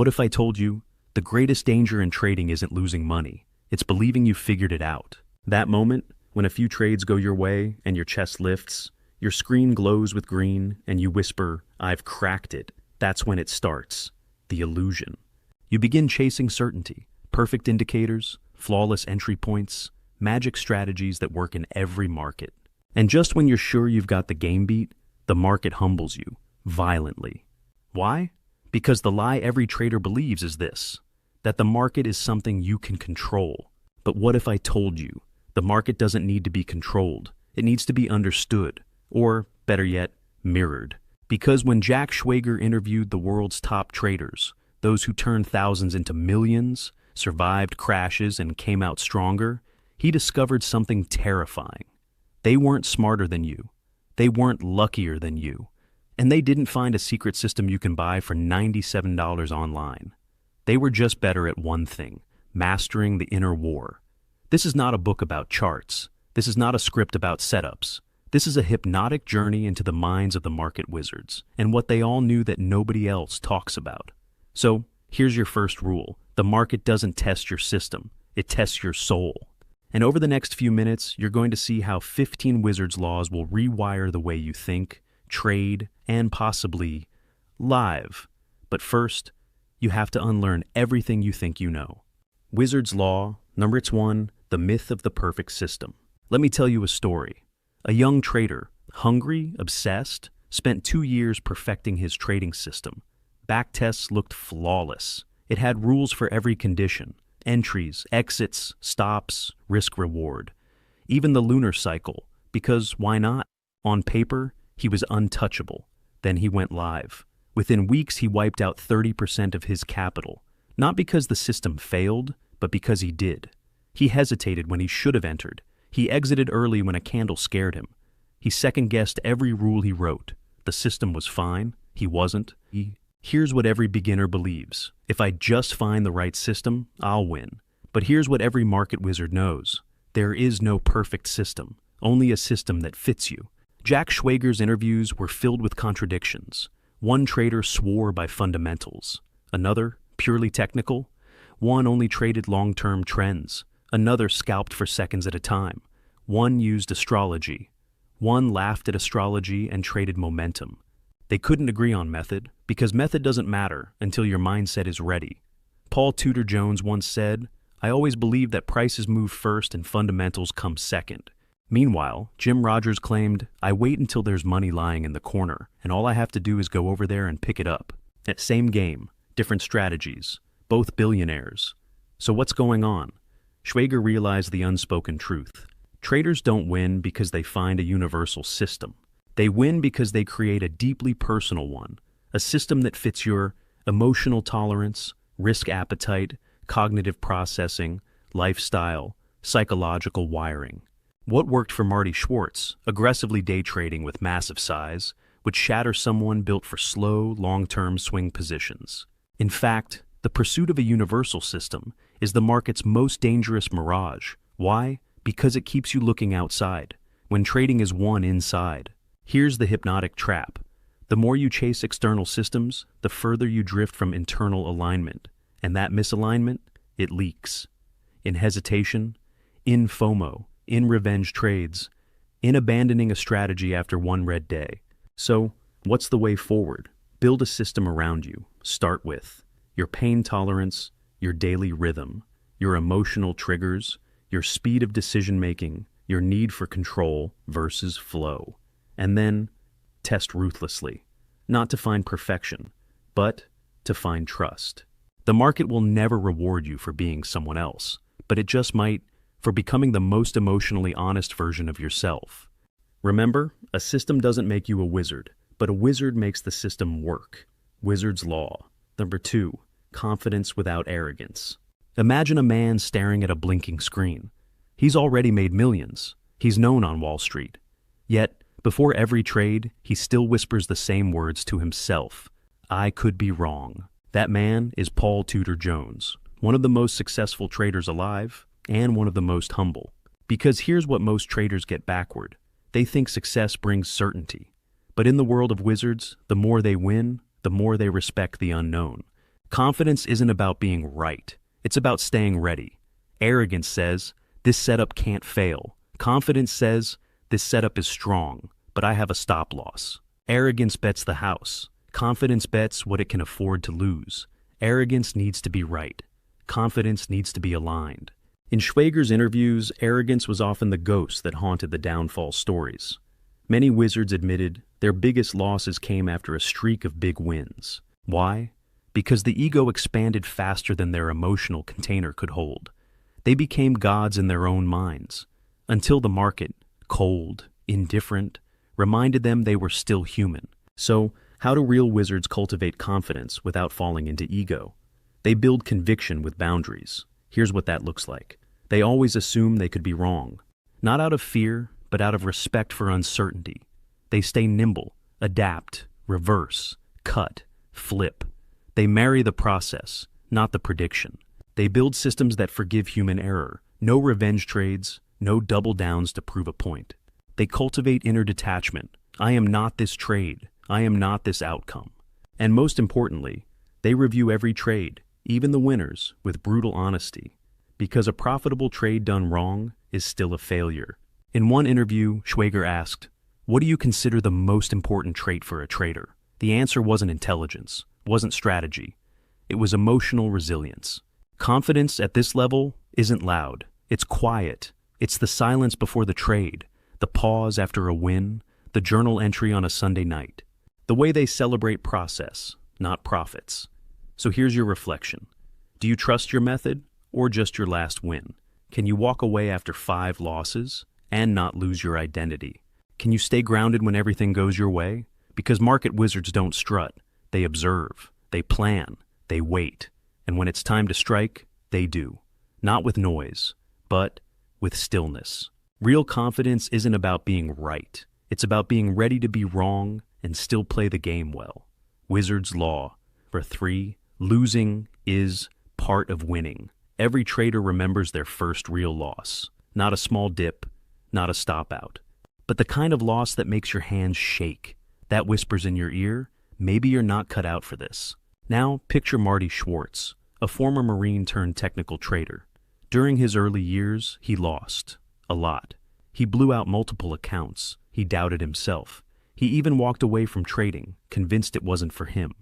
What if I told you the greatest danger in trading isn't losing money, it's believing you figured it out? That moment, when a few trades go your way and your chest lifts, your screen glows with green, and you whisper, "I've cracked it," that's when it starts. The illusion. You begin chasing certainty, perfect indicators, flawless entry points, magic strategies that work in every market. And just when you're sure you've got the game beat, the market humbles you, violently. Why? Because the lie every trader believes is this, that the market is something you can control. But what if I told you, the market doesn't need to be controlled, it needs to be understood, or, better yet, mirrored. Because when Jack Schwager interviewed the world's top traders, those who turned thousands into millions, survived crashes, and came out stronger, he discovered something terrifying. They weren't smarter than you. They weren't luckier than you. And they didn't find a secret system you can buy for $97 online. They were just better at one thing, mastering the inner war. This is not a book about charts. This is not a script about setups. This is a hypnotic journey into the minds of the market wizards, and what they all knew that nobody else talks about. So, here's your first rule. The market doesn't test your system. It tests your soul. And over the next few minutes, you're going to see how 15 wizards' laws will rewire the way you think, trade, and possibly live. But first, you have to unlearn everything you think you know. Wizard's Law, number 1, the myth of the perfect system. Let me tell you a story. A young trader, hungry, obsessed, spent 2 years perfecting his trading system. Backtests looked flawless. It had rules for every condition. Entries, exits, stops, risk-reward. Even the lunar cycle, because why not? On paper, he was untouchable. Then he went live. Within weeks, he wiped out 30% of his capital. Not because the system failed, but because he did. He hesitated when he should have entered. He exited early when a candle scared him. He second-guessed every rule he wrote. The system was fine. He wasn't. Here's what every beginner believes. If I just find the right system, I'll win. But here's what every market wizard knows. There is no perfect system, only a system that fits you. Jack Schwager's interviews were filled with contradictions. One trader swore by fundamentals. Another, purely technical. One only traded long-term trends. Another scalped for seconds at a time. One used astrology. One laughed at astrology and traded momentum. They couldn't agree on method, because method doesn't matter until your mindset is ready. Paul Tudor Jones once said, "I always believe that prices move first and fundamentals come second." Meanwhile, Jim Rogers claimed, "I wait until there's money lying in the corner, and all I have to do is go over there and pick it up." Same game, different strategies, both billionaires. So what's going on? Schwager realized the unspoken truth. Traders don't win because they find a universal system. They win because they create a deeply personal one, a system that fits your emotional tolerance, risk appetite, cognitive processing, lifestyle, psychological wiring. What worked for Marty Schwartz, aggressively day trading with massive size, would shatter someone built for slow, long-term swing positions. In fact, the pursuit of a universal system is the market's most dangerous mirage. Why? Because it keeps you looking outside, when trading is won inside. Here's the hypnotic trap. The more you chase external systems, the further you drift from internal alignment. And that misalignment, it leaks. In hesitation, in FOMO, in revenge trades, in abandoning a strategy after one red day. So, what's the way forward? Build a system around you. Start with your pain tolerance, your daily rhythm, your emotional triggers, your speed of decision-making, your need for control versus flow. And then, test ruthlessly, not to find perfection, but to find trust. The market will never reward you for being someone else, but it just might for becoming the most emotionally honest version of yourself. Remember, a system doesn't make you a wizard, but a wizard makes the system work. Wizard's Law. Number 2, confidence without arrogance. Imagine a man staring at a blinking screen. He's already made millions. He's known on Wall Street. Yet, before every trade, he still whispers the same words to himself. I could be wrong. That man is Paul Tudor Jones, one of the most successful traders alive, and one of the most humble. Because here's what most traders get backward. They think success brings certainty. But in the world of wizards, the more they win, the more they respect the unknown. Confidence isn't about being right. It's about staying ready. Arrogance says, this setup can't fail. Confidence says, this setup is strong, but I have a stop loss. Arrogance bets the house. Confidence bets what it can afford to lose. Arrogance needs to be right. Confidence needs to be aligned. In Schwager's interviews, arrogance was often the ghost that haunted the downfall stories. Many wizards admitted their biggest losses came after a streak of big wins. Why? Because the ego expanded faster than their emotional container could hold. They became gods in their own minds, until the market, cold, indifferent, reminded them they were still human. So, how do real wizards cultivate confidence without falling into ego? They build conviction with boundaries. Here's what that looks like. They always assume they could be wrong. Not out of fear, but out of respect for uncertainty. They stay nimble, adapt, reverse, cut, flip. They marry the process, not the prediction. They build systems that forgive human error. No revenge trades, no double downs to prove a point. They cultivate inner detachment. I am not this trade. I am not this outcome. And most importantly, they review every trade, even the winners, with brutal honesty. Because a profitable trade done wrong is still a failure. In one interview, Schwager asked, "What do you consider the most important trait for a trader?" The answer wasn't intelligence, wasn't strategy. It was emotional resilience. Confidence at this level isn't loud. It's quiet. It's the silence before the trade, the pause after a win, the journal entry on a Sunday night. The way they celebrate process, not profits. So here's your reflection. Do you trust your method or just your last win? Can you walk away after 5 losses and not lose your identity? Can you stay grounded when everything goes your way? Because market wizards don't strut. They observe, they plan, they wait. And when it's time to strike, they do. Not with noise, but with stillness. Real confidence isn't about being right. It's about being ready to be wrong and still play the game well. Wizard's Law. For 3, losing is part of winning. Every trader remembers their first real loss. Not a small dip, not a stop out. But the kind of loss that makes your hands shake. That whispers in your ear, maybe you're not cut out for this. Now, picture Marty Schwartz, a former Marine turned technical trader. During his early years, he lost. A lot. He blew out multiple accounts. He doubted himself. He even walked away from trading, convinced it wasn't for him.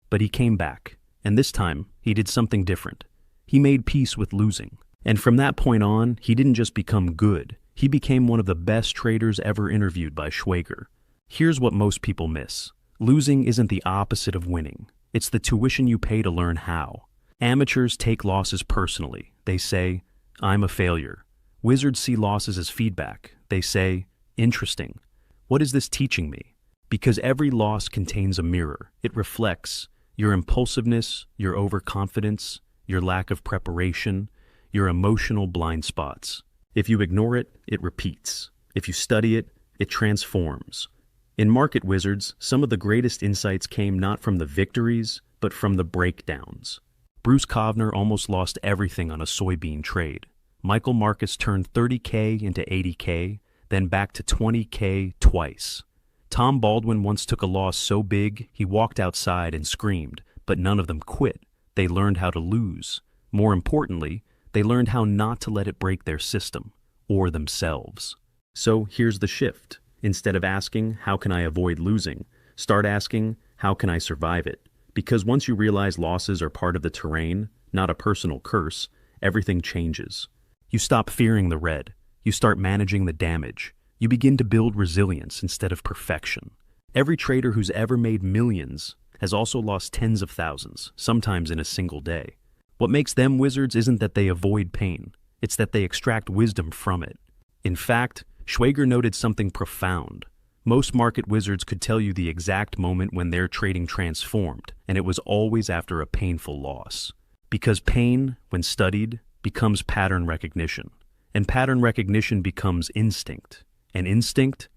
But he came back, and this time, he did something different. He made peace with losing. And from that point on, he didn't just become good. He became one of the best traders ever interviewed by Schwager. Here's what most people miss. Losing isn't the opposite of winning. It's the tuition you pay to learn how. Amateurs take losses personally. They say, I'm a failure. Wizards see losses as feedback. They say, interesting. What is this teaching me? Because every loss contains a mirror. It reflects your impulsiveness, your overconfidence, your lack of preparation, your emotional blind spots. If you ignore it, it repeats. If you study it, it transforms. In Market Wizards, some of the greatest insights came not from the victories, but from the breakdowns. Bruce Kovner almost lost everything on a soybean trade. Michael Marcus turned 30K into 80K, then back to 20K twice. Tom Baldwin once took a loss so big, he walked outside and screamed, but none of them quit. They learned how to lose. More importantly, they learned how not to let it break their system, or themselves. So here's the shift. Instead of asking, how can I avoid losing? Start asking, how can I survive it? Because once you realize losses are part of the terrain, not a personal curse, everything changes. You stop fearing the red. You start managing the damage. You begin to build resilience instead of perfection. Every trader who's ever made millions has also lost tens of thousands, sometimes in a single day. What makes them wizards isn't that they avoid pain. It's that they extract wisdom from it. In fact, Schwager noted something profound. Most market wizards could tell you the exact moment when their trading transformed, and it was always after a painful loss. Because pain, when studied, becomes pattern recognition. And pattern recognition becomes instinct. And instinct,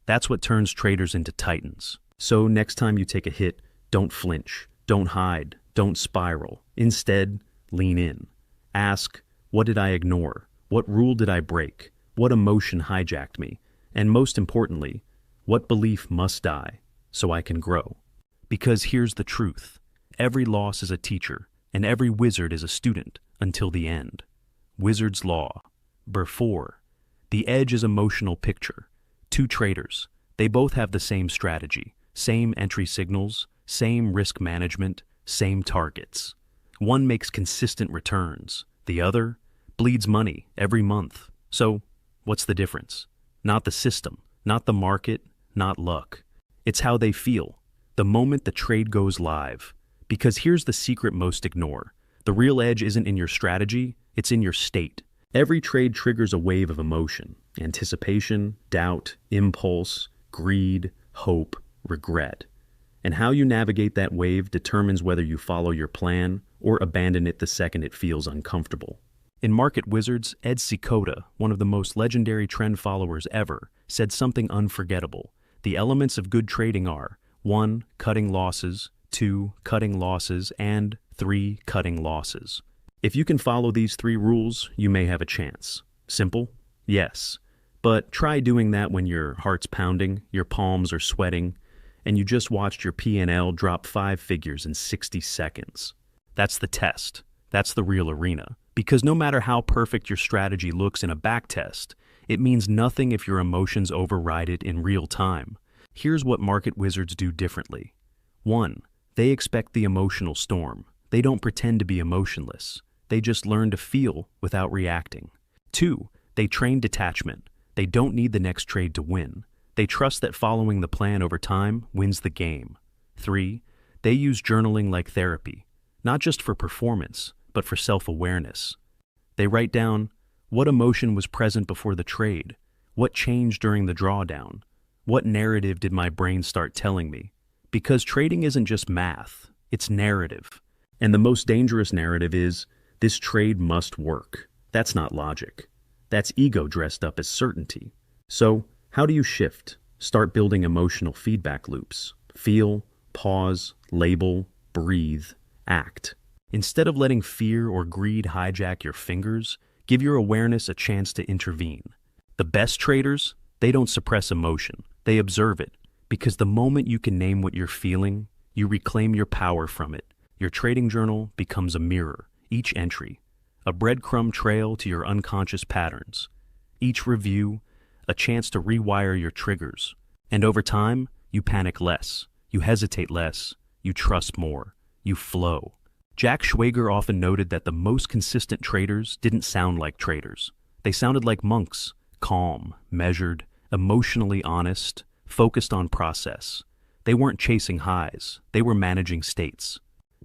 that's what turns traders into titans. So next time you take a hit, don't flinch, don't hide, don't spiral. Instead, lean in. Ask, what did I ignore? What rule did I break? What emotion hijacked me? And most importantly, what belief must die so I can grow? Because here's the truth. Every loss is a teacher. and every wizard is a student until the end. Wizard's Law. Burr 4. The edge is emotional picture. Two traders. They both have the same strategy, same entry signals, same risk management, same targets. One makes consistent returns. The other bleeds money every month. So, what's the difference? Not the system, not the market, not luck. It's how they feel, the moment the trade goes live. Because here's the secret most ignore. The real edge isn't in your strategy, it's in your state. Every trade triggers a wave of emotion: anticipation, doubt, impulse, greed, hope, regret. And how you navigate that wave determines whether you follow your plan or abandon it the second it feels uncomfortable. In Market Wizards, Ed Sikota, one of the most legendary trend followers ever, said something unforgettable. The elements of good trading are 1. Cutting losses, 2. Cutting losses, and 3. Cutting losses. If you can follow these 3 rules, you may have a chance. Simple? Yes. But try doing that when your heart's pounding, your palms are sweating, and you just watched your P&L drop 5 figures in 60 seconds. That's the test. That's the real arena. Because no matter how perfect your strategy looks in a backtest, it means nothing if your emotions override it in real time. Here's what market wizards do differently. 1. They expect the emotional storm. They don't pretend to be emotionless. They just learn to feel without reacting. 2. They train detachment. They don't need the next trade to win. They trust that following the plan over time wins the game. 3. They use journaling like therapy, not just for performance, but for self-awareness. They write down, what emotion was present before the trade? What changed during the drawdown? What narrative did my brain start telling me? Because trading isn't just math, it's narrative. And the most dangerous narrative is, this trade must work. That's not logic. That's ego dressed up as certainty. So, how do you shift? Start building emotional feedback loops. Feel, pause, label, breathe, act. Instead of letting fear or greed hijack your fingers, give your awareness a chance to intervene. The best traders, they don't suppress emotion, they observe it. Because the moment you can name what you're feeling, you reclaim your power from it. Your trading journal becomes a mirror, each entry, a breadcrumb trail to your unconscious patterns. Each review, a chance to rewire your triggers. And over time, you panic less, you hesitate less, you trust more, you flow. Jack Schwager often noted that the most consistent traders didn't sound like traders. They sounded like monks, calm, measured, emotionally honest, focused on process. They weren't chasing highs, they were managing states.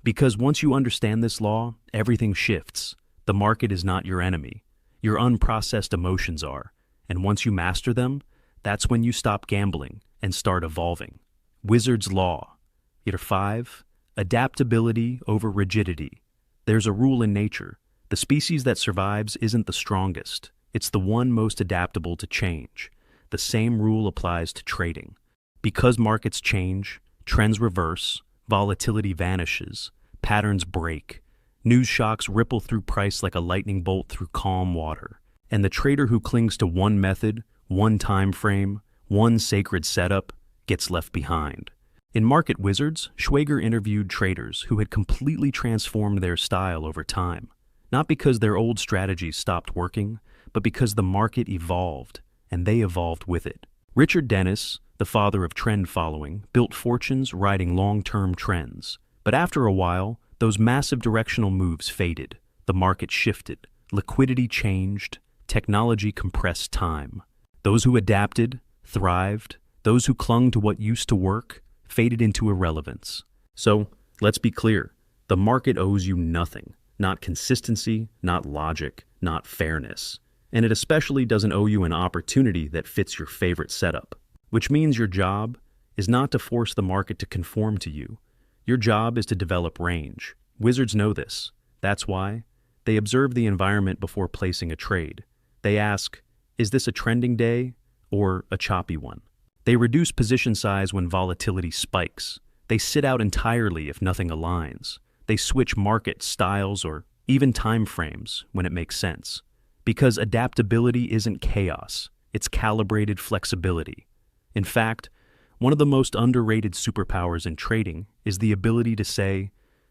Because once you understand this law, everything shifts. The market is not your enemy. Your unprocessed emotions are. And once you master them, that's when you stop gambling and start evolving. Wizard's Law. Year 5. Adaptability over rigidity. There's a rule in nature. The species that survives isn't the strongest. It's the one most adaptable to change. The same rule applies to trading. Because markets change, trends reverse, volatility vanishes, patterns break. News shocks ripple through price like a lightning bolt through calm water. And the trader who clings to one method, one time frame, one sacred setup, gets left behind. In Market Wizards, Schwager interviewed traders who had completely transformed their style over time, not because their old strategies stopped working, but because the market evolved, and they evolved with it. Richard Dennis, the father of trend following, built fortunes riding long-term trends. But after a while, those massive directional moves faded, the market shifted, liquidity changed, technology compressed time. Those who adapted, thrived. Those who clung to what used to work, faded into irrelevance. So, let's be clear. The market owes you nothing. Not consistency, not logic, not fairness. And it especially doesn't owe you an opportunity that fits your favorite setup. Which means your job is not to force the market to conform to you. Your job is to develop range. Wizards know this. That's why they observe the environment before placing a trade. They ask, is this a trending day or a choppy one? They reduce position size when volatility spikes. They sit out entirely if nothing aligns. They switch market styles or even time frames when it makes sense. Because adaptability isn't chaos, it's calibrated flexibility. In fact, one of the most underrated superpowers in trading is the ability to say,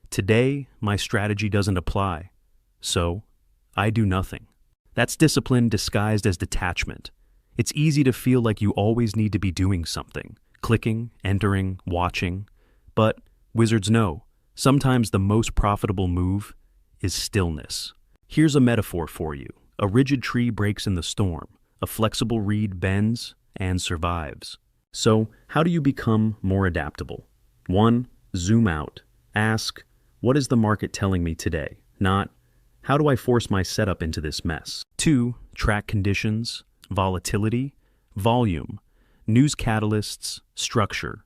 Today, my strategy doesn't apply, so I do nothing. That's discipline disguised as detachment. It's easy to feel like you always need to be doing something, clicking, entering, watching. But wizards know, sometimes the most profitable move is stillness. Here's a metaphor for you. A rigid tree breaks in the storm. A flexible reed bends and survives. So, how do you become more adaptable? 1. Zoom out. Ask, what is the market telling me today? Not, how do I force my setup into this mess? 2. Track conditions, volatility, volume, news catalysts, structure.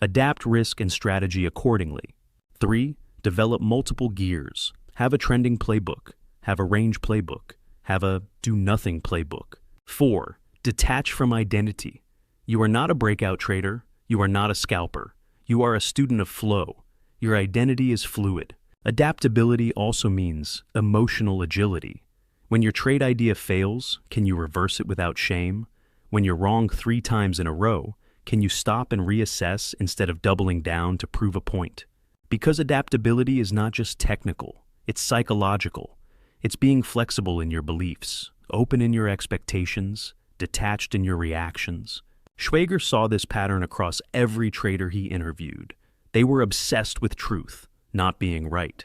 Adapt risk and strategy accordingly. 3. Develop multiple gears. Have a trending playbook. Have a range playbook. Have a do-nothing playbook. 4. Detach from identity. You are not a breakout trader. You are not a scalper. You are a student of flow. Your identity is fluid. Adaptability also means emotional agility. When your trade idea fails, can you reverse it without shame? When you're wrong 3 times in a row, can you stop and reassess instead of doubling down to prove a point? Because adaptability is not just technical, it's psychological. It's being flexible in your beliefs, open in your expectations, detached in your reactions. Schwager saw this pattern across every trader he interviewed. They were obsessed with truth, not being right.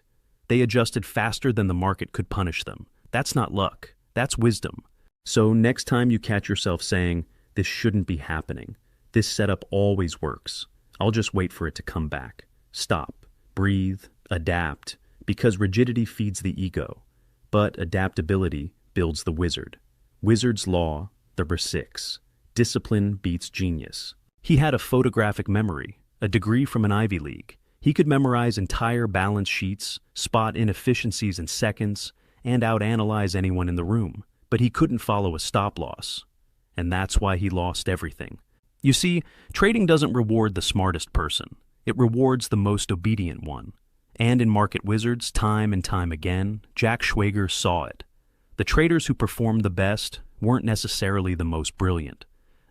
They adjusted faster than the market could punish them. That's not luck, that's wisdom. So next time you catch yourself saying, this shouldn't be happening, this setup always works, I'll just wait for it to come back. Stop, breathe, adapt, because rigidity feeds the ego, but adaptability builds the wizard. Wizard's law, number 6. Discipline beats genius. He had a photographic memory, a degree from an Ivy League. He could memorize entire balance sheets, spot inefficiencies in seconds, and out-analyze anyone in the room. But he couldn't follow a stop-loss. And that's why he lost everything. You see, trading doesn't reward the smartest person. It rewards the most obedient one. And in Market Wizards, time and time again, Jackschwager saw it. The traders who performed the best weren't necessarily the most brilliant.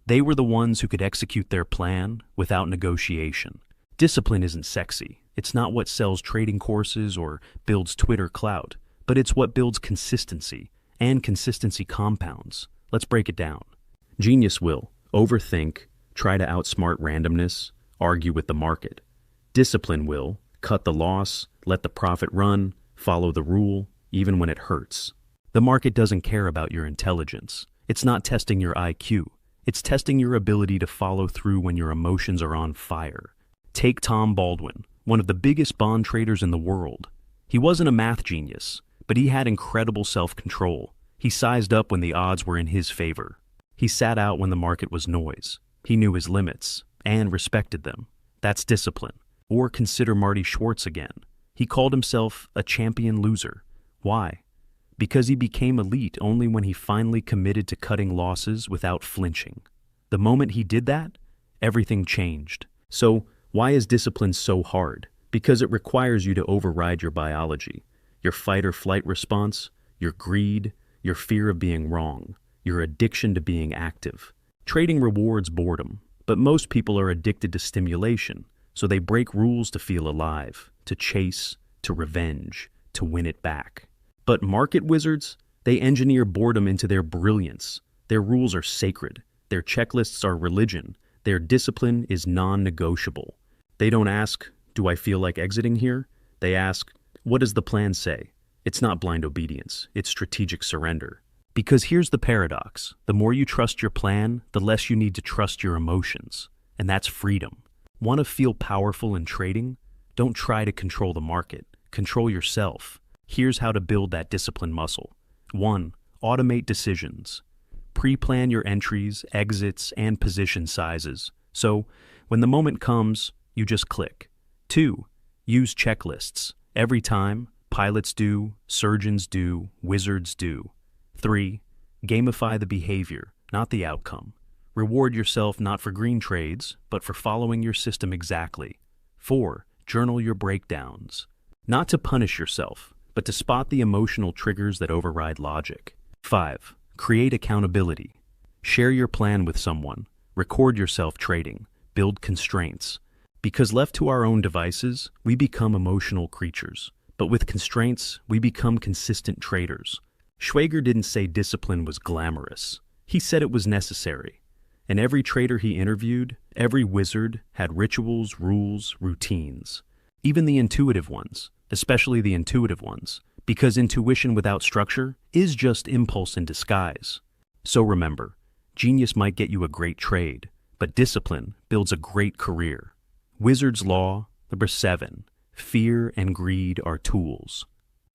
They were the ones who could execute their plan without negotiation. Discipline isn't sexy. It's not what sells trading courses or builds Twitter clout, but it's what builds consistency, and consistency compounds. Let's break it down. Genius will overthink, try to outsmart randomness, argue with the market. Discipline will cut the loss, let the profit run, follow the rule, even when it hurts. The market doesn't care about your intelligence. It's not testing your IQ. It's testing your ability to follow through when your emotions are on fire. Take Tom Baldwin, one of the biggest bond traders in the world. He wasn't a math genius, but he had incredible self-control. He sized up when the odds were in his favor. He sat out when the market was noise. He knew his limits and respected them. That's discipline. Or consider Marty Schwartz again. He called himself a champion loser. Why? Because he became elite only when he finally committed to cutting losses without flinching. The moment he did that, everything changed. So, why is discipline so hard? Because it requires you to override your biology, your fight or flight response, your greed, your fear of being wrong, your addiction to being active. Trading rewards boredom, but most people are addicted to stimulation, so they break rules to feel alive, to chase, to revenge, to win it back. But market wizards, they engineer boredom into their brilliance. Their rules are sacred. Their checklists are religion. Their discipline is non-negotiable. They don't ask, do I feel like exiting here? They ask, what does the plan say? It's not blind obedience. It's strategic surrender. Because here's the paradox. The more you trust your plan, the less you need to trust your emotions. And that's freedom. Want to feel powerful in trading? Don't try to control the market. Control yourself. Here's how to build that discipline muscle. 1. Automate decisions. Pre-plan your entries, exits, and position sizes. So, when the moment comes, you just click. 2. Use checklists. Every time, pilots do, surgeons do, wizards do. 3. Gamify the behavior, not the outcome. Reward yourself not for green trades, but for following your system exactly. 4. Journal your breakdowns. Not to punish yourself, but to spot the emotional triggers that override logic. 5. Create accountability. Share your plan with someone. Record yourself trading. Build constraints. Because left to our own devices, we become emotional creatures. But with constraints, we become consistent traders. Schwager didn't say discipline was glamorous. He said it was necessary. And every trader he interviewed, every wizard, had rituals, rules, routines. Even the intuitive ones, especially the intuitive ones, because intuition without structure is just impulse in disguise. So remember, genius might get you a great trade, but discipline builds a great career. Wizard's Law, number 7, fear and greed are tools.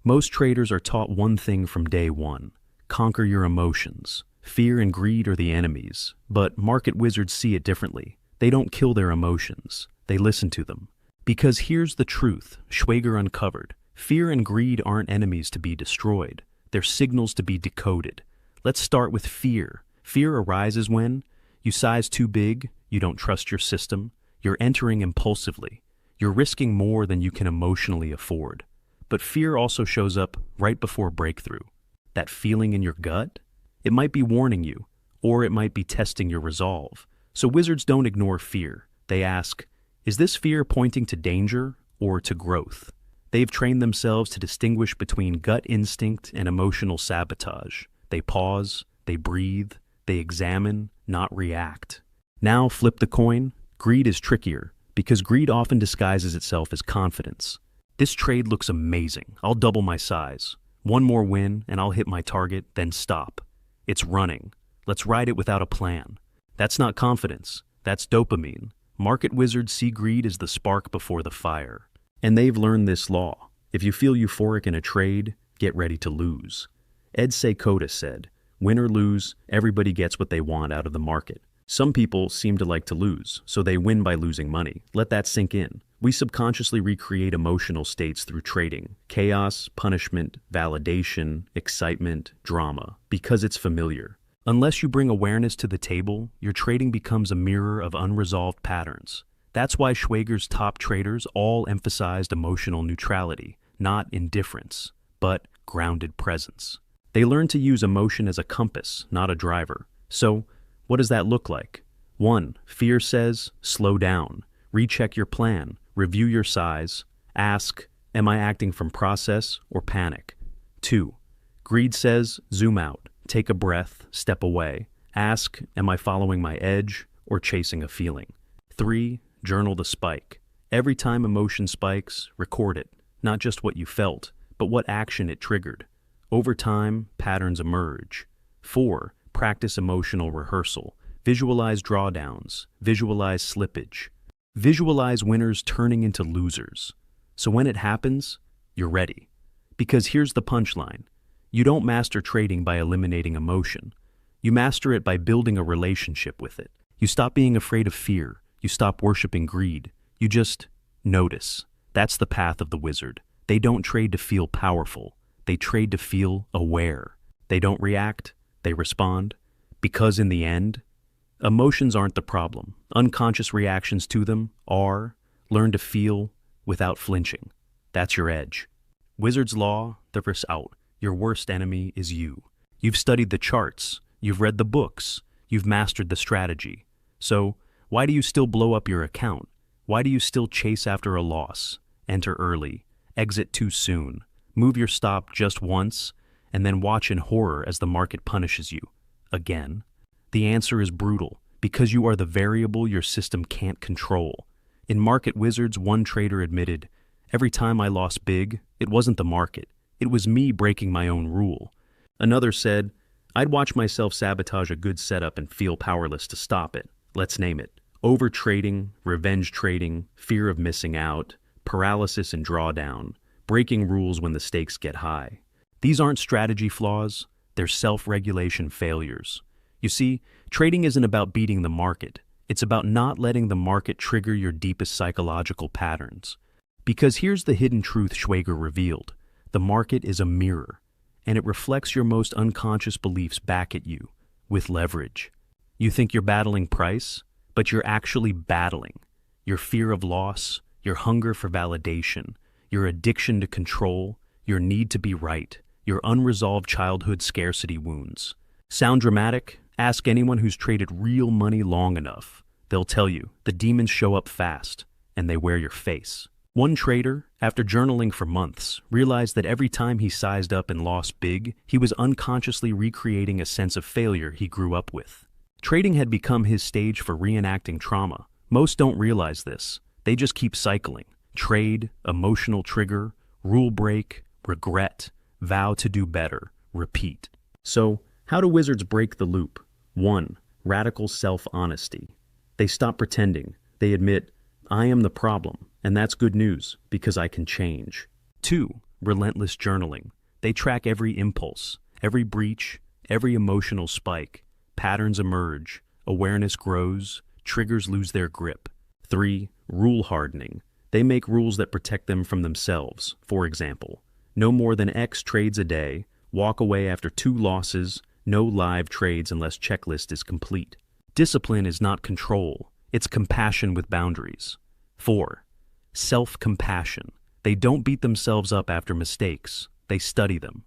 Most traders are taught one thing from day one: conquer your emotions. Fear and greed are the enemies, but market wizards see it differently. They don't kill their emotions, they listen to them. Because here's the truth Schwager uncovered: fear and greed aren't enemies to be destroyed, they're signals to be decoded. Let's start with fear. Fear arises when you size too big, you don't trust your system, you're entering impulsively, you're risking more than you can emotionally afford. But fear also shows up right before breakthrough. That feeling in your gut? It might be warning you, or it might be testing your resolve. So wizards don't ignore fear. They ask, is this fear pointing to danger or to growth? They've trained themselves to distinguish between gut instinct and emotional sabotage. They pause, they breathe, they examine, not react. Now flip the coin. Greed is trickier, because greed often disguises itself as confidence. This trade looks amazing. I'll double my size. One more win, and I'll hit my target, then stop. It's running. Let's ride it without a plan. That's not confidence. That's dopamine. Market wizards see greed as the spark before the fire. And they've learned this law. If you feel euphoric in a trade, get ready to lose. Ed Seykota said, win or lose, everybody gets what they want out of the market. Some people seem to like to lose, so they win by losing money. Let that sink in. We subconsciously recreate emotional states through trading: chaos, punishment, validation, excitement, drama, because it's familiar. Unless you bring awareness to the table, your trading becomes a mirror of unresolved patterns. That's why Schwager's top traders all emphasized emotional neutrality, not indifference, but grounded presence. They learned to use emotion as a compass, not a driver. So, what does that look like? 1. Fear says, slow down. Recheck your plan. Review your size. Ask, am I acting from process or panic? 2. Greed says, zoom out. Take a breath. Step away. Ask, am I following my edge or chasing a feeling? 3. Journal the spike. Every time emotion spikes, record it. Not just what you felt, but what action it triggered. Over time, patterns emerge. 4. Practice emotional rehearsal. Visualize drawdowns. Visualize slippage. Visualize winners turning into losers. So when it happens, you're ready. Because here's the punchline. You don't master trading by eliminating emotion. You master it by building a relationship with it. You stop being afraid of fear. You stop worshiping greed. You just notice. That's the path of the wizard. They don't trade to feel powerful. They trade to feel aware. They don't react. They respond. Because in the end, emotions aren't the problem. Unconscious reactions to them are. Learn to feel without flinching. That's your edge. Wizard's Law, the verse out. Your worst enemy is you. You've studied the charts. You've read the books. You've mastered the strategy. So, why do you still blow up your account? Why do you still chase after a loss? Enter early. Exit too soon. Move your stop just once, and then watch in horror as the market punishes you. Again. The answer is brutal, because you are the variable your system can't control. In Market Wizards, one trader admitted, every time I lost big, it wasn't the market. It was me breaking my own rule. Another said, I'd watch myself sabotage a good setup and feel powerless to stop it. Let's name it. Overtrading, revenge trading, fear of missing out, paralysis and drawdown, breaking rules when the stakes get high. These aren't strategy flaws, they're self-regulation failures. You see, trading isn't about beating the market. It's about not letting the market trigger your deepest psychological patterns. Because here's the hidden truth Schwager revealed. The market is a mirror, and it reflects your most unconscious beliefs back at you, with leverage. You think you're battling price, but you're actually battling your fear of loss, your hunger for validation, your addiction to control, your need to be right, your unresolved childhood scarcity wounds. Sound dramatic? Ask anyone who's traded real money long enough. They'll tell you the demons show up fast. and they wear your face. One trader, after journaling for months, realized that every time he sized up and lost big, he was unconsciously recreating a sense of failure he grew up with. Trading had become his stage for reenacting trauma. Most don't realize this. They just keep cycling. Trade, emotional trigger, rule break, regret, vow to do better, repeat. So, how do wizards break the loop? 1. Radical self-honesty. They stop pretending. They admit, I am the problem, and that's good news, because I can change. 2. Relentless journaling. They track every impulse, every breach, every emotional spike. Patterns emerge, awareness grows, triggers lose their grip. 3. Rule hardening. They make rules that protect them from themselves. For example, no more than X trades a day, walk away after 2 losses, no live trades unless checklist is complete. Discipline is not control, it's compassion with boundaries. 4. Self-compassion. They don't beat themselves up after mistakes, they study them.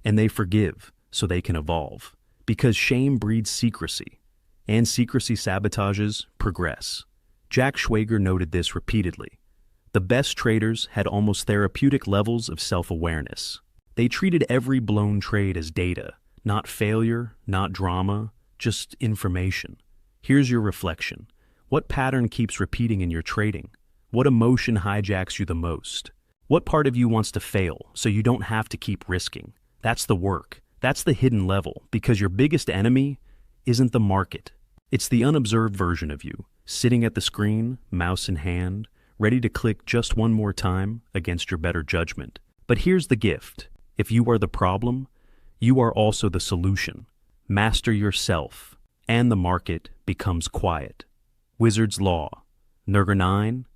And they forgive so they can evolve. Because shame breeds secrecy, and secrecy sabotages progress. Jackschwager noted this repeatedly. The best traders had almost therapeutic levels of self-awareness. They treated every blown trade as data, not failure, not drama, just information. Here's your reflection. What pattern keeps repeating in your trading? What emotion hijacks you the most? What part of you wants to fail so you don't have to keep risking? That's the work. That's the hidden level, because your biggest enemy isn't the market. It's the unobserved version of you, sitting at the screen, mouse in hand, ready to click just one more time against your better judgment. But here's the gift. If you are the problem, you are also the solution. Master yourself, and the market becomes quiet. Wizard's Law. Number 9.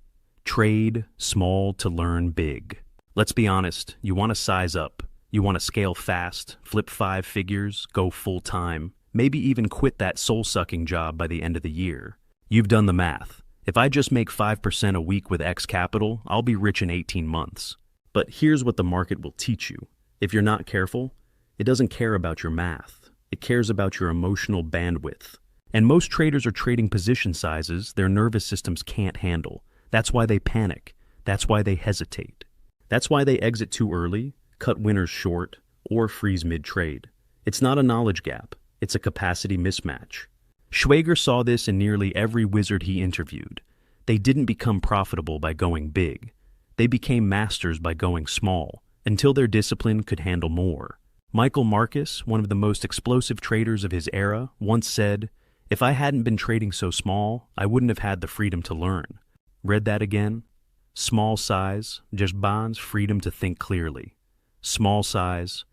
Trade small to learn big. Let's be honest, you want to size up. You want to scale fast, flip 5 figures, go full-time, maybe even quit that soul-sucking job by the end of the year. You've done the math. If I just make 5% a week with X capital, I'll be rich in 18 months. But here's what the market will teach you. If you're not careful, it doesn't care about your math. It cares about your emotional bandwidth. And most traders are trading position sizes their nervous systems can't handle. That's why they panic. That's why they hesitate. That's why they exit too early, cut winners short, or freeze mid-trade. It's not a knowledge gap. It's a capacity mismatch. Schwager saw this in nearly every wizard he interviewed. They didn't become profitable by going big. They became masters by going small, until their discipline could handle more. Michael Marcus, one of the most explosive traders of his era, once said, "If I hadn't been trading so small, I wouldn't have had the freedom to learn." Read that again? Small size, just bonds freedom to think clearly. Small size,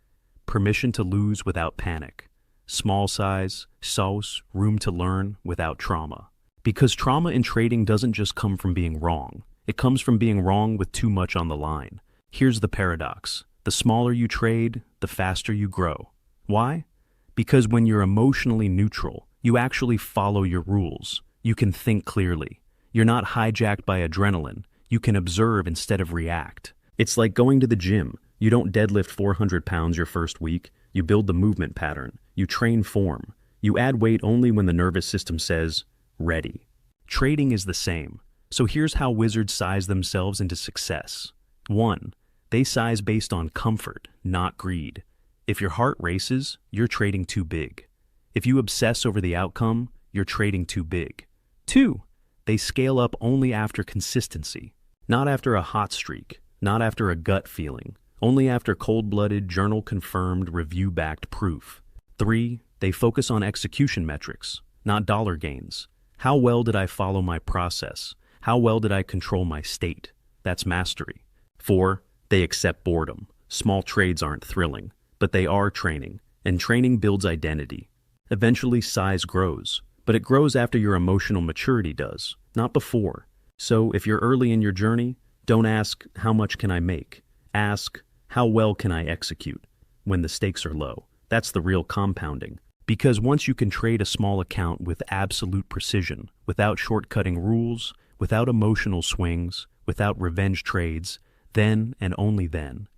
permission to lose without panic. Small size, sauce, room to learn without trauma. Because trauma in trading doesn't just come from being wrong. It comes from being wrong with too much on the line. Here's the paradox. The smaller you trade, the faster you grow. Why? Because when you're emotionally neutral, you actually follow your rules. You can think clearly. You're not hijacked by adrenaline. You can observe instead of react. It's like going to the gym. You don't deadlift 400 pounds your first week. You build the movement pattern. You train form. You add weight only when the nervous system says, ready. Trading is the same. So here's how wizards size themselves into success. 1. They size based on comfort, not greed. If your heart races, you're trading too big. If you obsess over the outcome, you're trading too big. 2. They scale up only after consistency, not after a hot streak, not after a gut feeling, only after cold-blooded, journal-confirmed, review-backed proof. 3. They focus on execution metrics, not dollar gains. How well did I follow my process? How well did I control my state? That's mastery. 4. They accept boredom. Small trades aren't thrilling, but they are training, and training builds identity. Eventually, size grows, but it grows after your emotional maturity does, not before. So if you're early in your journey, don't ask, how much can I make? Ask, how well can I execute? When the stakes are low. That's the real compounding. Because once you can trade a small account with absolute precision, without shortcutting rules, without emotional swings, without revenge trades, then and only then,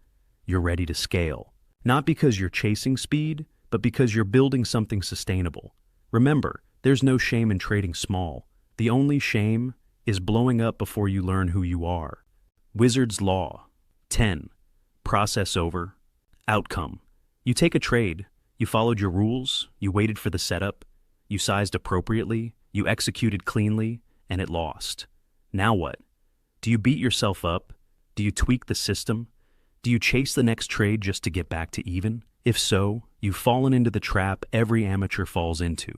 you're ready to scale. Not because you're chasing speed, but because you're building something sustainable. Remember, there's no shame in trading small. The only shame is blowing up before you learn who you are. Wizard's Law. 10. Process over. Outcome. You take a trade. You followed your rules. You waited for the setup. You sized appropriately. You executed cleanly, and it lost. Now what? Do you beat yourself up? Do you tweak the system? Do you chase the next trade just to get back to even? If so, you've fallen into the trap every amateur falls into.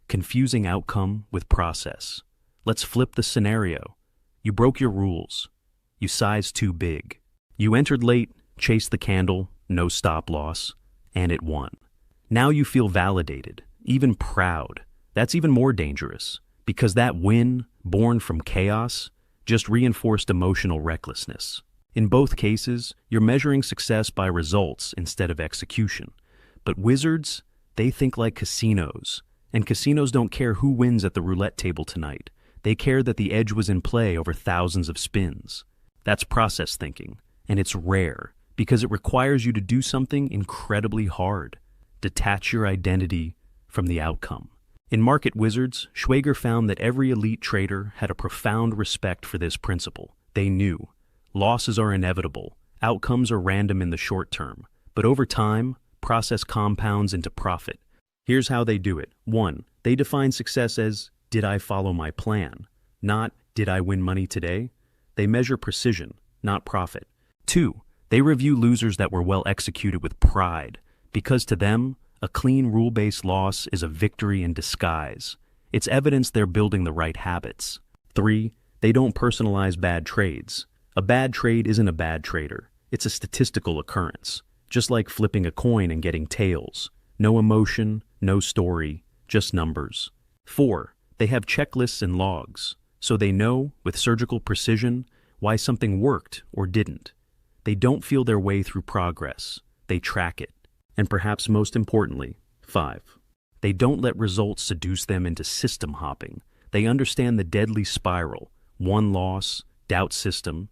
Confusing outcome with process. Let's flip the scenario. You broke your rules. You sized too big. You entered late, chased the candle, no stop loss, and it won. Now you feel validated, even proud. That's even more dangerous, because that win, born from chaos, just reinforced emotional recklessness. In both cases, you're measuring success by results instead of execution. But wizards, they think like casinos. And casinos don't care who wins at the roulette table tonight. They care that the edge was in play over thousands of spins. That's process thinking, and it's rare because it requires you to do something incredibly hard. Detach your identity from the outcome. In Market Wizards, Schwager found that every elite trader had a profound respect for this principle. They knew losses are inevitable, outcomes are random in the short term, but over time, process compounds into profit. Here's how they do it. 1. They define success as, did I follow my plan? Not, did I win money today? They measure precision, not profit. 2. They review losers that were well executed with pride, because to them, a clean rule-based loss is a victory in disguise. It's evidence they're building the right habits. 3. They don't personalize bad trades. A bad trade isn't a bad trader. It's a statistical occurrence, just like flipping a coin and getting tails. No emotion, no story, just numbers. 4. They have checklists and logs, so they know, with surgical precision, why something worked or didn't. They don't feel their way through progress. They track it. And perhaps most importantly, 5. They don't let results seduce them into system hopping. They understand the deadly spiral. One loss, doubt system,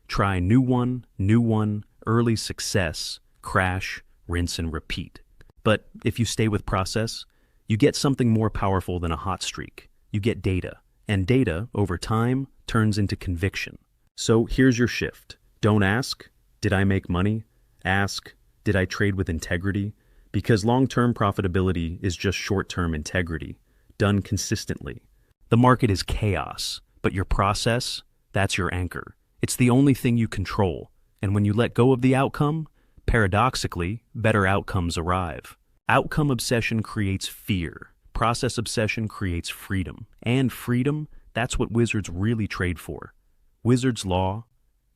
try new one, early success, crash, rinse and repeat. But if you stay with process, you get something more powerful than a hot streak. You get data, and data, over time, turns into conviction. So here's your shift. Don't ask, did I make money? Ask, did I trade with integrity? Because long-term profitability is just short-term integrity, done consistently. The market is chaos, but your process, that's your anchor. It's the only thing you control, and when you let go of the outcome, paradoxically, better outcomes arrive. Outcome obsession creates fear. Process obsession creates freedom. And freedom, that's what wizards really trade for. Wizard's Law,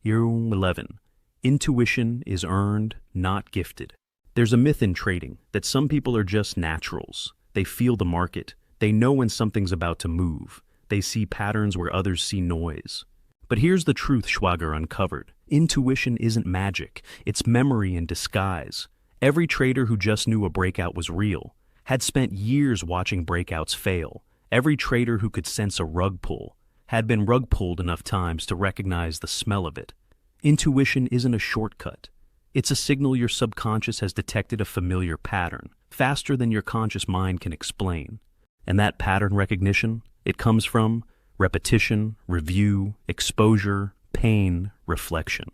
Year 11. Intuition is earned, not gifted. There's a myth in trading that some people are just naturals. They feel the market. They know when something's about to move. They see patterns where others see noise. But here's the truth Schwager uncovered. Intuition isn't magic. It's memory in disguise. Every trader who just knew a breakout was real had spent years watching breakouts fail. Every trader who could sense a rug pull had been rug pulled enough times to recognize the smell of it. Intuition isn't a shortcut. It's a signal your subconscious has detected a familiar pattern, faster than your conscious mind can explain. And that pattern recognition, it comes from repetition, review, exposure, pain, reflection.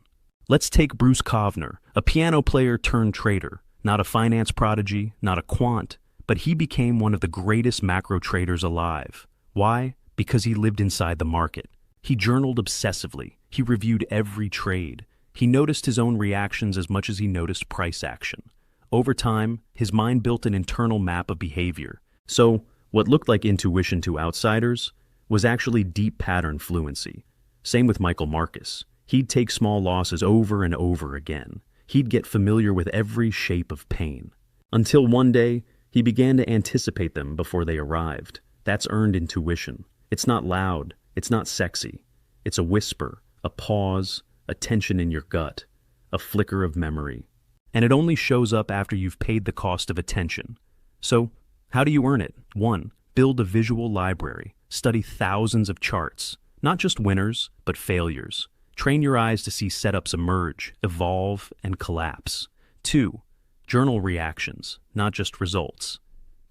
Let's take Bruce Kovner, a piano player turned trader, not a finance prodigy, not a quant, but he became one of the greatest macro traders alive. Why? Because he lived inside the market. He journaled obsessively. He reviewed every trade. He noticed his own reactions as much as he noticed price action. Over time, his mind built an internal map of behavior. So, what looked like intuition to outsiders was actually deep pattern fluency. Same with Michael Marcus. He'd take small losses over and over again. He'd get familiar with every shape of pain. Until one day, he began to anticipate them before they arrived. That's earned intuition. It's not loud. It's not sexy. It's a whisper, a pause, a tension in your gut, a flicker of memory. And it only shows up after you've paid the cost of attention. So, how do you earn it? 1. Build a visual library. Study thousands of charts. Not just winners, but failures. Train your eyes to see setups emerge, evolve, and collapse. 2. Journal reactions, not just results.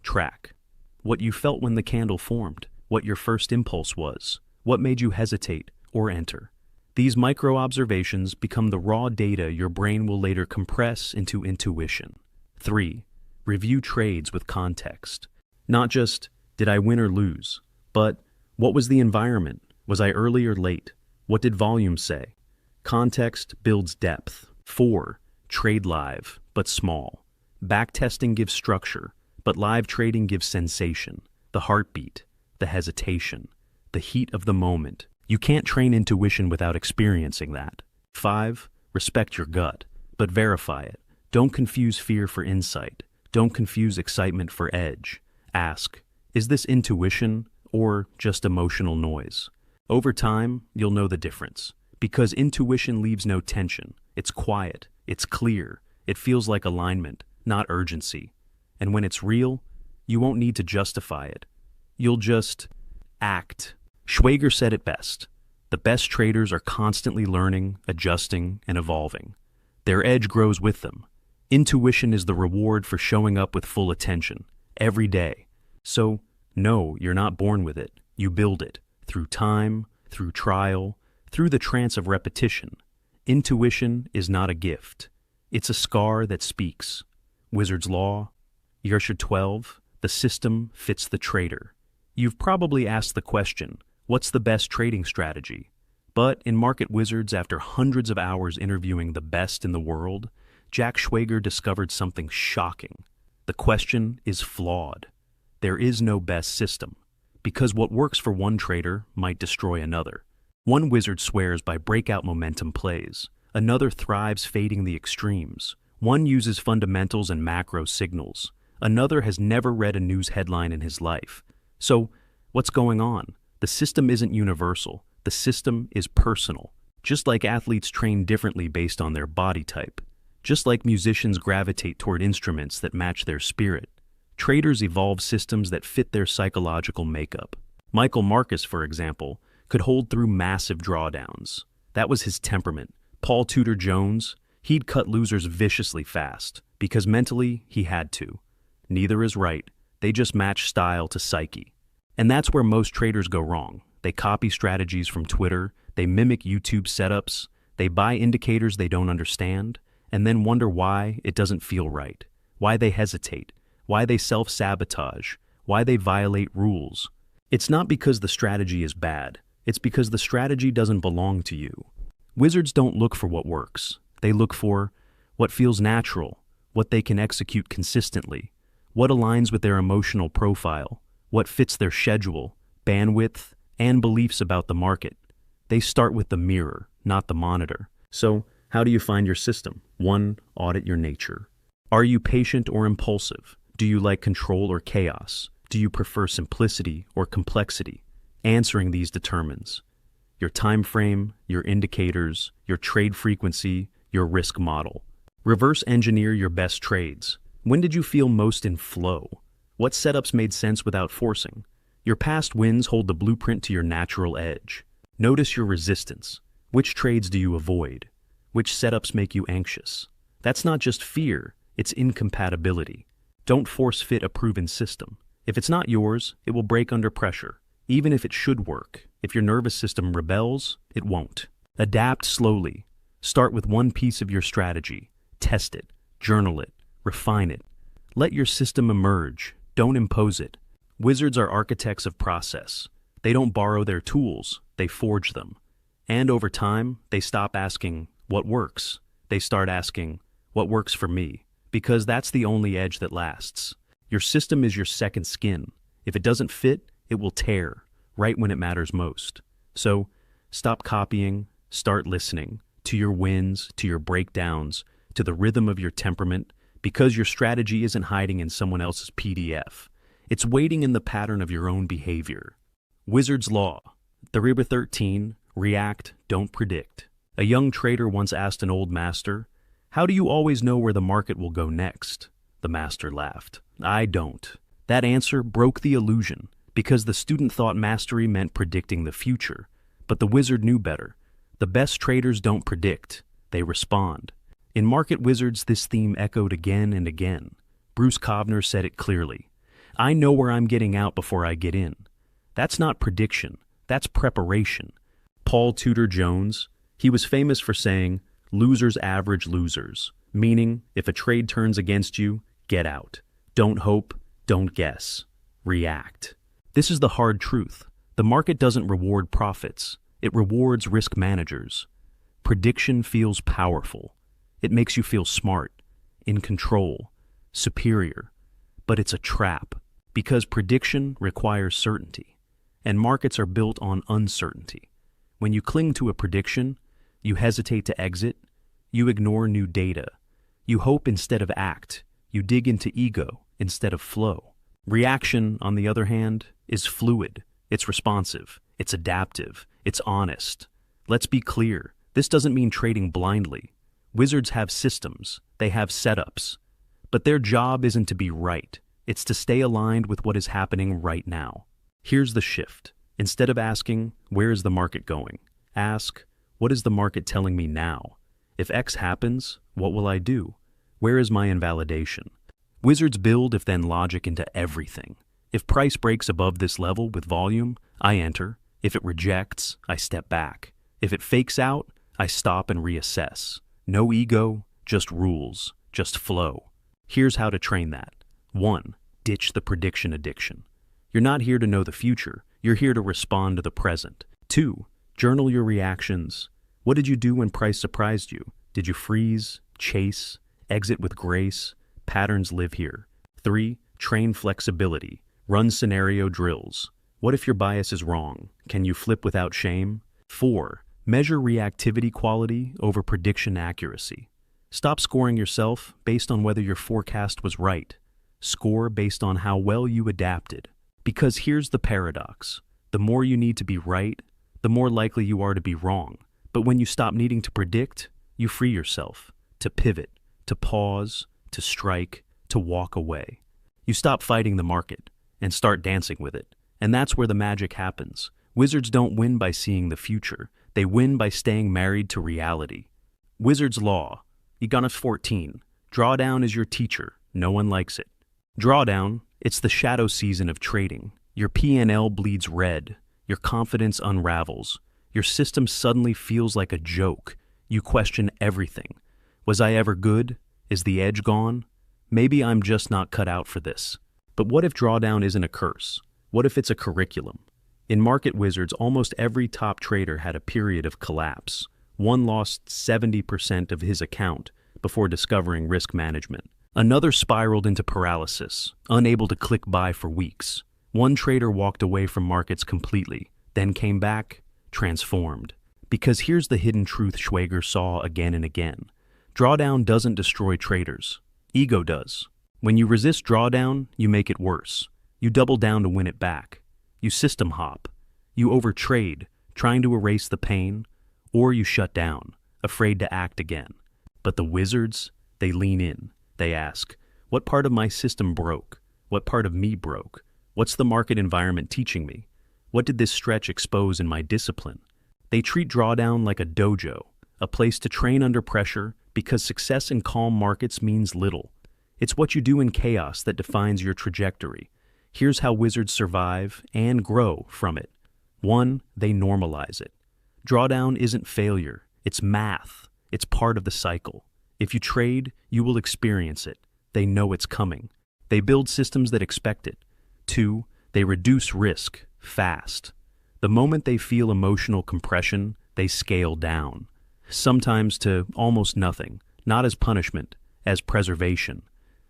Track what you felt when the candle formed, what your first impulse was, What made you hesitate or enter? These micro-observations become the raw data your brain will later compress into intuition. 3. Review trades with context. Not just, did I win or lose, but what was the environment? Was I early or late? What did volume say? Context builds depth. 4. Trade live, but small. Backtesting gives structure, but live trading gives sensation, the heartbeat, the hesitation, the heat of the moment. You can't train intuition without experiencing that. 5. Respect your gut, but verify it. Don't confuse fear for insight. Don't confuse excitement for edge. Ask, is this intuition or just emotional noise? Over time, you'll know the difference. Because intuition leaves no tension. It's quiet. It's clear. It feels like alignment, not urgency. And when it's real, you won't need to justify it. You'll just act. Schwager said it best. The best traders are constantly learning, adjusting, and evolving. Their edge grows with them. Intuition is the reward for showing up with full attention, every day. So, no, you're not born with it. You build it, through time, through trial, through the trance of repetition. Intuition is not a gift. It's a scar that speaks. Wizard's Law, Yersha 12, the system fits the trader. You've probably asked the question, what's the best trading strategy? But in Market Wizards, after hundreds of hours interviewing the best in the world, Jackschwager discovered something shocking. The question is flawed. There is no best system, because what works for one trader might destroy another. One wizard swears by breakout momentum plays. Another thrives fading the extremes. One uses fundamentals and macro signals. Another has never read a news headline in his life. So, what's going on? The system isn't universal. The system is personal. Just like athletes train differently based on their body type. Just like musicians gravitate toward instruments that match their spirit. Traders evolve systems that fit their psychological makeup. Michael Marcus, for example, could hold through massive drawdowns. That was his temperament. Paul Tudor Jones, he'd cut losers viciously fast, because mentally he had to. Neither is right. They just match style to psyche. And that's where most traders go wrong. They copy strategies from Twitter, they mimic YouTube setups, they buy indicators they don't understand, and then wonder why it doesn't feel right, why they hesitate, why they self-sabotage, why they violate rules. It's not because the strategy is bad. It's because the strategy doesn't belong to you. Wizards don't look for what works. They look for what feels natural, what they can execute consistently, what aligns with their emotional profile, what fits their schedule, bandwidth, and beliefs about the market. They start with the mirror, not the monitor. So, how do you find your system? 1. Audit your nature. Are you patient or impulsive? Do you like control or chaos? Do you prefer simplicity or complexity? Answering these determines your time frame, your indicators, your trade frequency, your risk model. Reverse engineer your best trades. When did you feel most in flow? What setups made sense without forcing? Your past wins hold the blueprint to your natural edge. Notice your resistance. Which trades do you avoid? Which setups make you anxious? That's not just fear, it's incompatibility. Don't force fit a proven system. If it's not yours, it will break under pressure. Even if it should work, if your nervous system rebels, it won't. Adapt slowly. Start with one piece of your strategy. Test it, journal it, refine it. Let your system emerge. Don't impose it. Wizards are architects of process. They don't borrow their tools, they forge them. And over time, they stop asking, what works? They start asking, what works for me? Because that's the only edge that lasts. Your system is your second skin. If it doesn't fit, it will tear, right when it matters most. So, stop copying, start listening, to your wins, to your breakdowns, to the rhythm of your temperament, because your strategy isn't hiding in someone else's PDF. It's waiting in the pattern of your own behavior. Wizard's Law. Theriba 13, react, don't predict. A young trader once asked an old master, how do you always know where the market will go next? The master laughed. I don't. That answer broke the illusion, because the student thought mastery meant predicting the future. But the wizard knew better. The best traders don't predict, they respond. In Market Wizards, this theme echoed again and again. Bruce Kovner said it clearly. I know where I'm getting out before I get in. That's not prediction, That's preparation. Paul Tudor Jones, he was famous for saying, "Losers average losers," meaning if a trade turns against you, get out. Don't hope, don't guess. React. This is the hard truth. The market doesn't reward profits. It rewards risk managers. Prediction feels powerful. It makes you feel smart, in control, superior. But it's a trap, because prediction requires certainty, and markets are built on uncertainty. When you cling to a prediction, you hesitate to exit, you ignore new data, you hope instead of act, you dig into ego instead of flow. Reaction, on the other hand, is fluid, it's responsive, it's adaptive, it's honest. Let's be clear, this doesn't mean trading blindly. Wizards have systems, they have setups. But their job isn't to be right, it's to stay aligned with what is happening right now. Here's the shift. Instead of asking, where is the market going? Ask, what is the market telling me now? If X happens, what will I do? Where is my invalidation? Wizards build if then logic into everything. If price breaks above this level with volume, I enter. If it rejects, I step back. If it fakes out, I stop and reassess. No ego, just rules, just flow. Here's how to train that. 1. Ditch the prediction addiction. You're not here to know the future, you're here to respond to the present. 2. Journal your reactions. What did you do when price surprised you? Did you freeze, chase, exit with grace? Patterns live here. 3. Train flexibility. Run scenario drills. What if your bias is wrong? Can you flip without shame? 4. Measure reactivity quality over prediction accuracy. Stop scoring yourself based on whether your forecast was right. Score based on how well you adapted. Because here's the paradox. The more you need to be right, the more likely you are to be wrong. But when you stop needing to predict, you free yourself to pivot, to pause, to strike, to walk away. You stop fighting the market and start dancing with it. And that's where the magic happens. Wizards don't win by seeing the future. They win by staying married to reality. Wizard's Law. Iganif 14. Drawdown is your teacher. No one likes it. Drawdown, it's the shadow season of trading. Your P&L bleeds red. Your confidence unravels. Your system suddenly feels like a joke. You question everything. Was I ever good? Is the edge gone? Maybe I'm just not cut out for this. But what if drawdown isn't a curse? What if it's a curriculum? In Market Wizards, almost every top trader had a period of collapse. One lost 70% of his account before discovering risk management. Another spiraled into paralysis, unable to click buy for weeks. One trader walked away from markets completely, then came back, transformed. Because here's the hidden truth Schwager saw again and again. Drawdown doesn't destroy traders. Ego does. When you resist drawdown, you make it worse. You double down to win it back. You system hop. You overtrade, trying to erase the pain, or you shut down, afraid to act again. But the wizards, they lean in. They ask, what part of my system broke? What part of me broke? What's the market environment teaching me? What did this stretch expose in my discipline? They treat drawdown like a dojo, a place to train under pressure because success in calm markets means little. It's what you do in chaos that defines your trajectory. Here's how wizards survive and grow from it. 1. They normalize it. Drawdown isn't failure, it's math. It's part of the cycle. If you trade, you will experience it. They know it's coming. They build systems that expect it. 2. They reduce risk fast. The moment they feel emotional compression, they scale down. Sometimes to almost nothing, not as punishment, as preservation.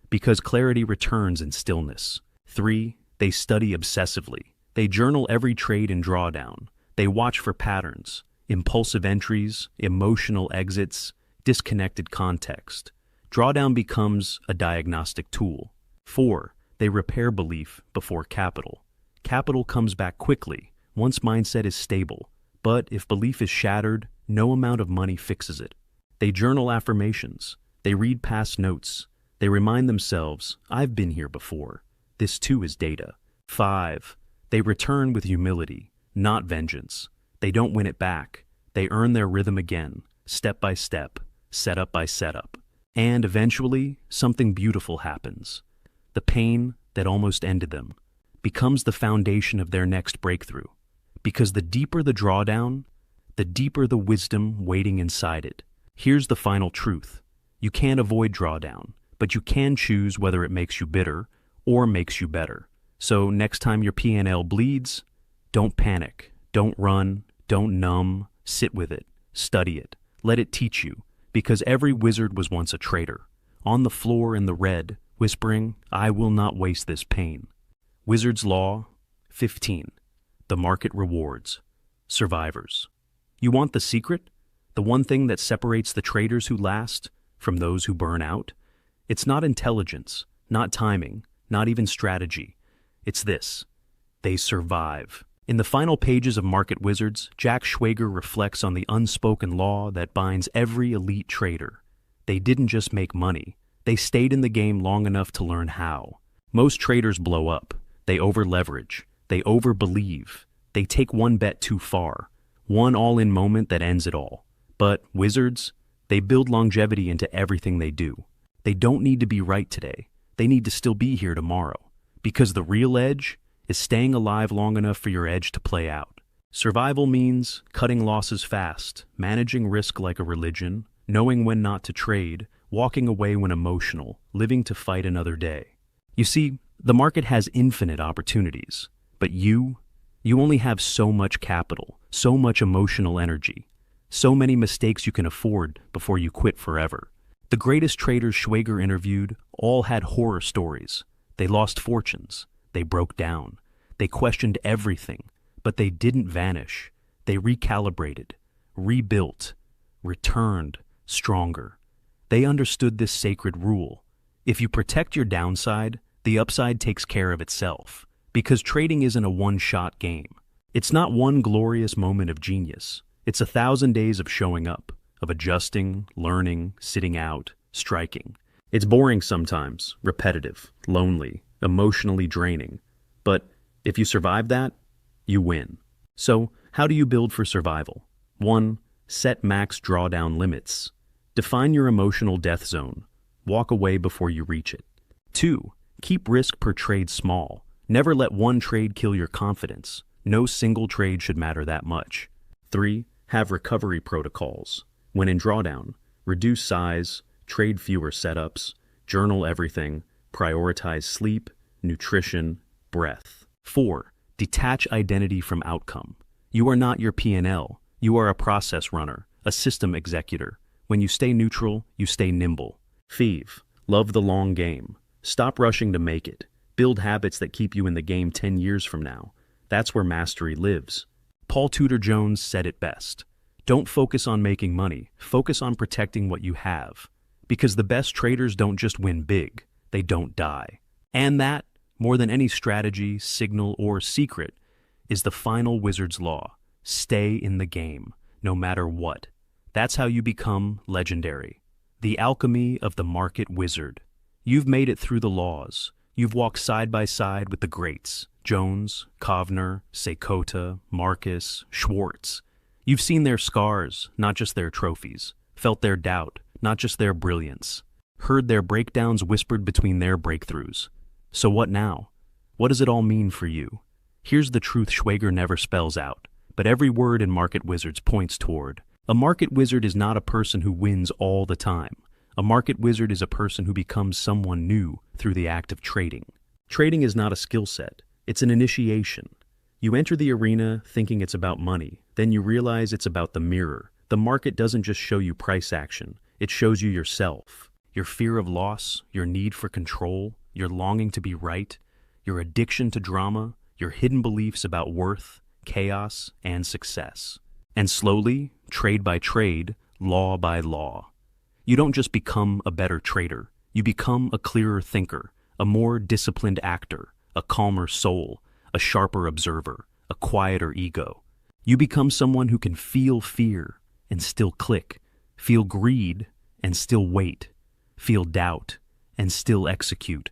Because clarity returns in stillness. 3. They study obsessively. They journal every trade in drawdown. They watch for patterns, impulsive entries, emotional exits, disconnected context. Drawdown becomes a diagnostic tool. 4. They repair belief before capital. Capital comes back quickly once mindset is stable, but if belief is shattered, no amount of money fixes it. They journal affirmations. They read past notes. They remind themselves, I've been here before. This too is data. 5. They return with humility, not vengeance. They don't win it back. They earn their rhythm again, step by step, setup by setup. And eventually, something beautiful happens. The pain that almost ended them becomes the foundation of their next breakthrough. Because the deeper the drawdown, the deeper the wisdom waiting inside it. Here's the final truth. You can't avoid drawdown, but you can choose whether it makes you bitter or makes you better. So next time your P&L bleeds, don't panic, don't run, don't numb, sit with it, study it, let it teach you, because every wizard was once a trader, on the floor in the red, whispering, "I will not waste this pain." Wizard's Law 15. The market rewards survivors. You want the secret? The one thing that separates the traders who last from those who burn out? It's not intelligence, not timing, not even strategy. It's this: they survive. In the final pages of Market Wizards, Jackschwager reflects on the unspoken law that binds every elite trader. They didn't just make money. They stayed in the game long enough to learn how. Most traders blow up. They over-leverage. They over-believe. They take one bet too far. One all-in moment that ends it all. But wizards, they build longevity into everything they do. They don't need to be right today. They need to still be here tomorrow. Because the real edge is staying alive long enough for your edge to play out. Survival means cutting losses fast, managing risk like a religion, knowing when not to trade, walking away when emotional, living to fight another day. You see, the market has infinite opportunities, but you only have so much capital, so much emotional energy, so many mistakes you can afford before you quit forever. The greatest traders Schwager interviewed all had horror stories. They lost fortunes. They broke down. They questioned everything, but they didn't vanish. They recalibrated, rebuilt, returned stronger. They understood this sacred rule. If you protect your downside, the upside takes care of itself. Because trading isn't a one-shot game. It's not one glorious moment of genius. It's 1,000 days of showing up, of adjusting, learning, sitting out, striking. It's boring sometimes, repetitive, lonely, emotionally draining. But if you survive that, you win. So, how do you build for survival? 1. Set max drawdown limits. Define your emotional death zone. Walk away before you reach it. 2. Keep risk per trade small. Never let one trade kill your confidence. No single trade should matter that much. 3. Have recovery protocols. When in drawdown, reduce size, trade fewer setups, journal everything, prioritize sleep, nutrition, breath. 4. Detach identity from outcome. You are not your P&L. You are a process runner, a system executor. When you stay neutral, you stay nimble. 5. Love the long game. Stop rushing to make it. Build habits that keep you in the game 10 years from now. That's where mastery lives. Paul Tudor Jones said it best. Don't focus on making money. Focus on protecting what you have. Because the best traders don't just win big. They don't die. And that, more than any strategy, signal, or secret, is the final wizard's law. Stay in the game, no matter what. That's how you become legendary. The alchemy of the market wizard. You've made it through the laws. You've walked side by side with the greats, Jones, Kovner, Seykota, Marcus, Schwartz. You've seen their scars, not just their trophies, felt their doubt, not just their brilliance, heard their breakdowns whispered between their breakthroughs. So what now? What does it all mean for you? Here's the truth Schwager never spells out, but every word in Market Wizards points toward. A market wizard is not a person who wins all the time. A market wizard is a person who becomes someone new through the act of trading. Trading is not a skill set. It's an initiation. You enter the arena thinking it's about money. Then you realize it's about the mirror. The market doesn't just show you price action. It shows you yourself. Your fear of loss, your need for control, your longing to be right, your addiction to drama, your hidden beliefs about worth, chaos, and success. And slowly, trade by trade, law by law. You don't just become a better trader. You become a clearer thinker, a more disciplined actor, a calmer soul, a sharper observer, a quieter ego. You become someone who can feel fear and still click, feel greed and still wait, feel doubt and still execute,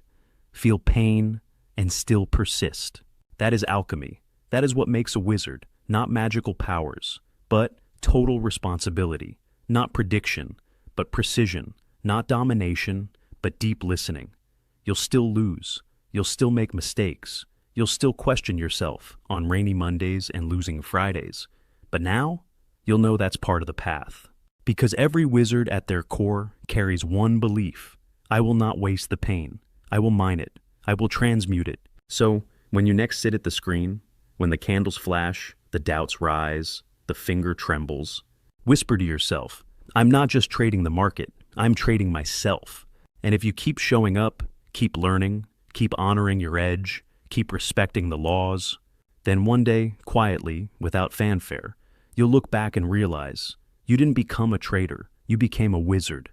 feel pain and still persist. That is alchemy. That is what makes a wizard, not magical powers, but total responsibility, not prediction, but precision, not domination, but deep listening. You'll still lose. You'll still make mistakes. You'll still question yourself on rainy Mondays and losing Fridays. But now, you'll know that's part of the path. Because every wizard at their core carries one belief: I will not waste the pain. I will mine it. I will transmute it. So, when you next sit at the screen, when the candles flash, the doubts rise, the finger trembles, whisper to yourself, I'm not just trading the market, I'm trading myself. And if you keep showing up, keep learning, keep honoring your edge, keep respecting the laws, then one day, quietly, without fanfare, you'll look back and realize you didn't become a trader, you became a wizard.